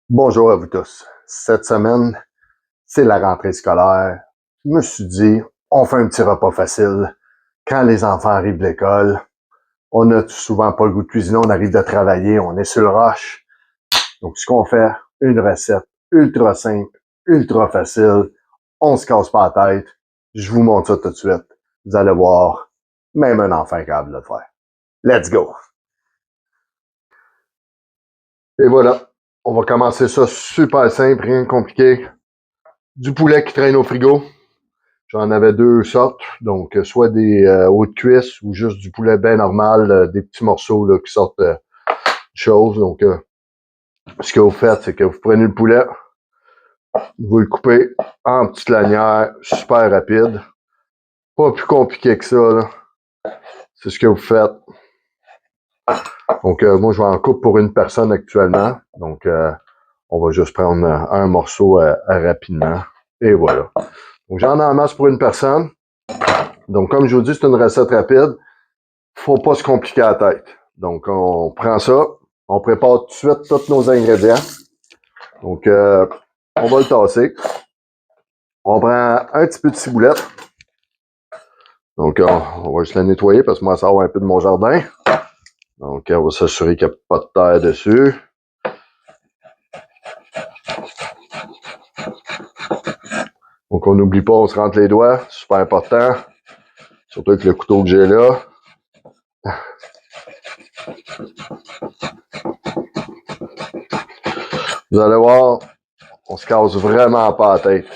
Bonjour à vous tous. Cette semaine, c'est la rentrée scolaire. Je me suis dit, on fait un petit repas facile. Quand les enfants arrivent de l'école, on n'a souvent pas le goût de cuisiner, on arrive de travailler, on est sur le rush. Donc, ce qu'on fait, une recette ultra simple, ultra facile. On se casse pas la tête. Je vous montre ça tout de suite. Vous allez voir, même un enfant est capable de le faire. Let's go! Et voilà, on va commencer ça super simple, rien de compliqué. Du poulet qui traîne au frigo. J'en avais deux sortes, donc soit des hautes cuisses ou juste du poulet bien normal, des petits morceaux là, qui sortent de choses. Donc, ce que vous faites, c'est que vous prenez le poulet, vous le coupez en petites lanières, super rapide. Pas plus compliqué que ça, là. C'est ce que vous faites. Donc, moi, je vais en coupe pour une personne actuellement. Donc, on va juste prendre un morceau rapidement. Et voilà. Donc, j'en ai en masse pour une personne. Donc, comme je vous dis, c'est une recette rapide. Faut pas se compliquer la tête. Donc, on prend ça, on prépare tout de suite tous nos ingrédients. Donc, on va le tasser. On prend un petit peu de ciboulette. Donc, on va juste la nettoyer parce que moi, ça va un peu de mon jardin. Donc, on va s'assurer qu'il n'y a pas de terre dessus. Donc, on n'oublie pas, on se rentre les doigts. Super important. Surtout avec le couteau que j'ai là. Vous allez voir, on se casse vraiment pas la tête.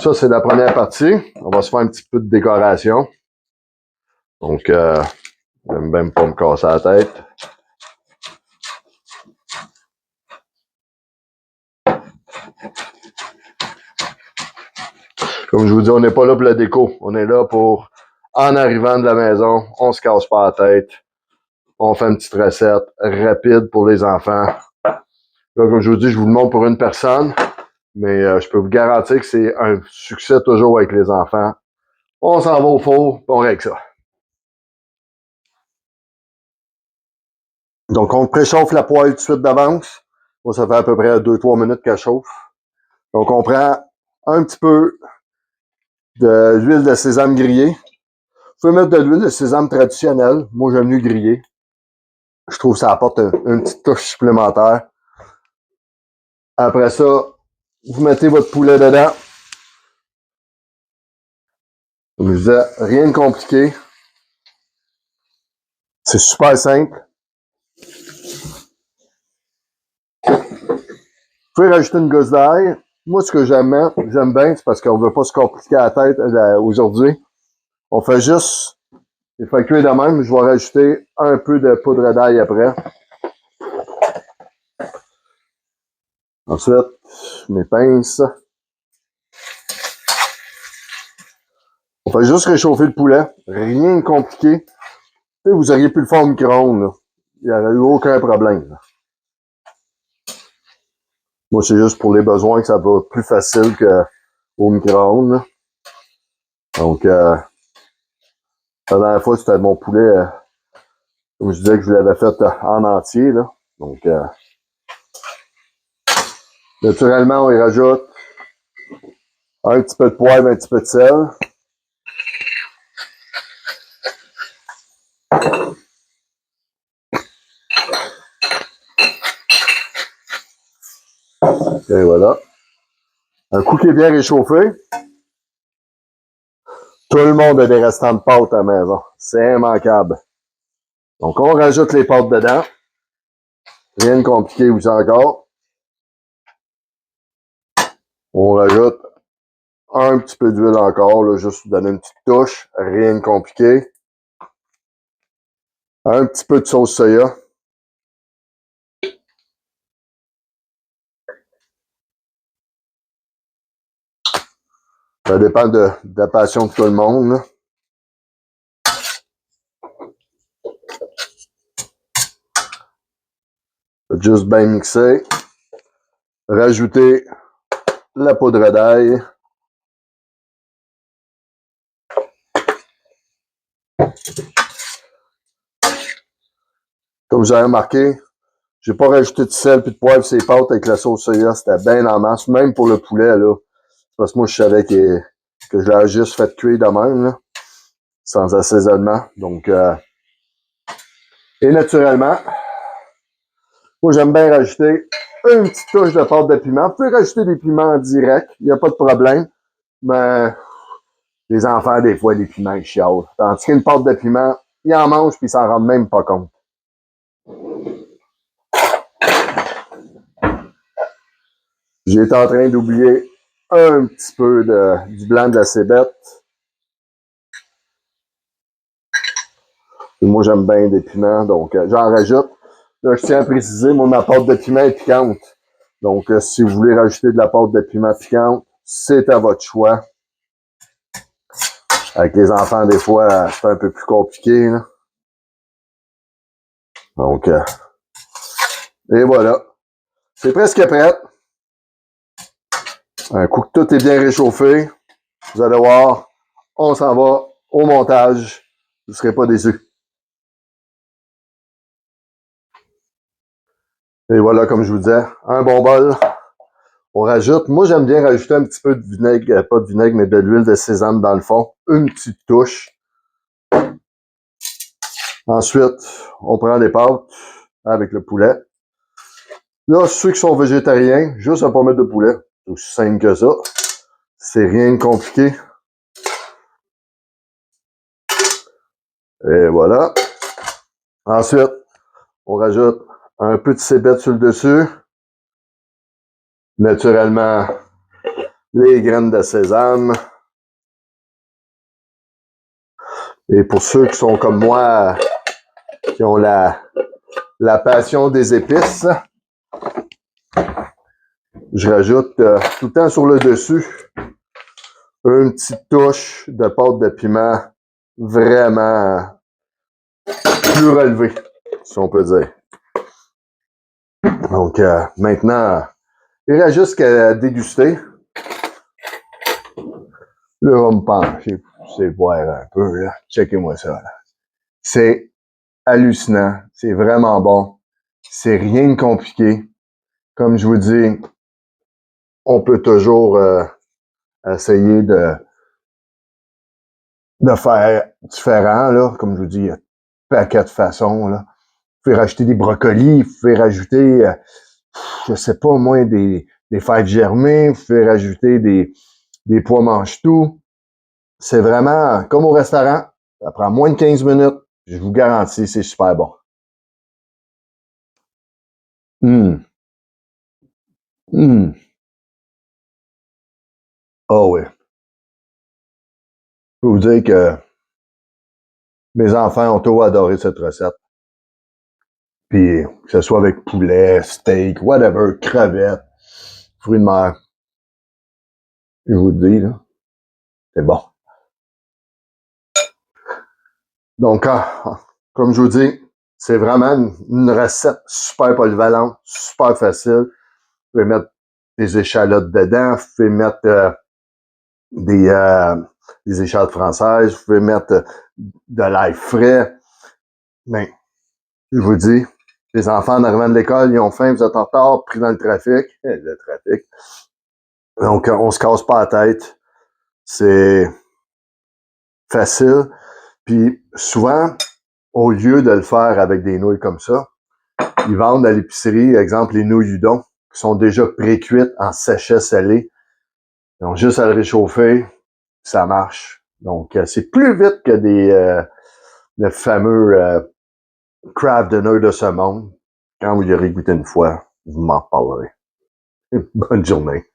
Ça, c'est la première partie. On va se faire un petit peu de décoration. Donc, j'aime même pas me casser la tête. Comme je vous dis, on n'est pas là pour la déco. On est là pour, en arrivant de la maison, on se casse pas la tête. On fait une petite recette rapide pour les enfants. Là, comme je vous dis, je vous le montre pour une personne, mais je peux vous garantir que c'est un succès toujours avec les enfants. On s'en va au four, puis on règle ça. Donc, on préchauffe la poêle tout de suite d'avance. Moi, ça fait à peu près 2-3 minutes qu'elle chauffe. Donc, on prend un petit peu de l'huile de sésame grillée. Vous pouvez mettre de l'huile de sésame traditionnelle. Moi, j'aime mieux griller. Je trouve que ça apporte une petite touche supplémentaire. Après ça, vous mettez votre poulet dedans. Comme je disais, rien de compliqué. C'est super simple. Vous pouvez rajouter une gousse d'ail. Moi, ce que j'aime bien, c'est parce qu'on ne veut pas se compliquer la tête aujourd'hui. On fait juste, il faut cuire de même. Je vais rajouter un peu de poudre d'ail après. Ensuite, mes pinces. On fait juste réchauffer le poulet. Rien de compliqué. Vous auriez pu le faire au micro-ondes. Il n'y aurait eu aucun problème. Là. Moi, c'est juste pour les besoins que ça va plus facile qu'au micro-ondes. Donc, la dernière fois, c'était mon poulet, comme je disais que je l'avais fait en entier. Là. Donc, naturellement, on y rajoute un petit peu de poivre, un petit peu de sel. Et voilà. Un coup qui est bien réchauffé, tout le monde a des restants de pâtes à la maison. C'est immanquable. Donc, on rajoute les pâtes dedans. Rien de compliqué aussi encore. On rajoute un petit peu d'huile encore, là, juste pour donner une petite touche. Rien de compliqué. Un petit peu de sauce soya. Ça dépend de la passion de tout le monde. Là. Juste bien mixer. Rajouter la poudre d'ail. Comme vous avez remarqué, J'ai pas rajouté de sel puis de poivre sur les pâtes avec la sauce soya. C'était bien en masse. Même pour le poulet, là. Parce que moi, je savais que je l'avais juste fait cuire de même, là. Sans assaisonnement. Donc, et naturellement, moi, j'aime bien rajouter une petite touche de pâte de piment. Vous pouvez rajouter des piments en direct. Il n'y a pas de problème. Mais les enfants, des fois, les piments, ils chialent. Tandis qu'une pâte de piment, ils en mangent puis ils s'en rendent même pas compte. J'étais en train d'oublier un petit peu du blanc de la cébette. Et moi, j'aime bien des piments, donc j'en rajoute. Là, je tiens à préciser, moi, ma pâte de piment est piquante. Donc, si vous voulez rajouter de la pâte de piment piquante, c'est à votre choix. Avec les enfants, des fois, c'est un peu plus compliqué, là. Donc, et voilà. C'est presque prêt. Un coup que tout est bien réchauffé, vous allez voir, on s'en va au montage. Vous ne serez pas déçus. Et voilà, comme je vous disais, un bon bol. On rajoute, moi j'aime bien rajouter un petit peu de vinaigre, pas de vinaigre, mais de l'huile de sésame dans le fond. Une petite touche. Ensuite, on prend les pâtes avec le poulet. Là, ceux qui sont végétariens, juste à pas mettre de poulet. C'est aussi simple que ça. C'est rien de compliqué. Et voilà. Ensuite, on rajoute un peu de cébette sur le dessus. Naturellement, les graines de sésame. Et pour ceux qui sont comme moi, qui ont la passion des épices, je rajoute tout le temps sur le dessus une petite touche de pâte de piment vraiment plus relevée, si on peut dire. Donc, maintenant, il reste juste qu'à déguster. Là, on va me pencher, c'est boire un peu, là. Checkez-moi ça, là. C'est hallucinant. C'est vraiment bon. C'est rien de compliqué. Comme je vous dis, on peut toujours essayer de faire différent, là. Comme je vous dis, il y a un paquet de façons, là. Vous pouvez rajouter des brocolis, vous pouvez rajouter, je sais pas, moi, des fèves germées, vous pouvez rajouter des pois mange-tout. C'est vraiment comme au restaurant. Ça prend moins de 15 minutes. Je vous garantis, c'est super bon. Hum. Hum. Ah oui. Je peux vous dire que mes enfants ont tout adoré cette recette. Puis, que ce soit avec poulet, steak, whatever, crevettes, fruits de mer. Je vous le dis, là, c'est bon. Donc, comme je vous dis, c'est vraiment une recette super polyvalente, super facile. Vous pouvez mettre des échalotes dedans, vous pouvez mettre des échalotes françaises, vous pouvez mettre de l'ail frais. Mais, je vous dis, les enfants en arrivant de l'école, ils ont faim, vous êtes en retard, pris dans le trafic. Le trafic. Donc, on se casse pas la tête. C'est facile. Puis, souvent, au lieu de le faire avec des nouilles comme ça, ils vendent à l'épicerie, exemple, les nouilles udon, qui sont déjà pré-cuites en sachet salé. Donc, juste à le réchauffer, ça marche. Donc, c'est plus vite que le fameux Kraft Dinner de ce monde. Quand vous y aurez goûté une fois, vous m'en parlerez. Bonne journée.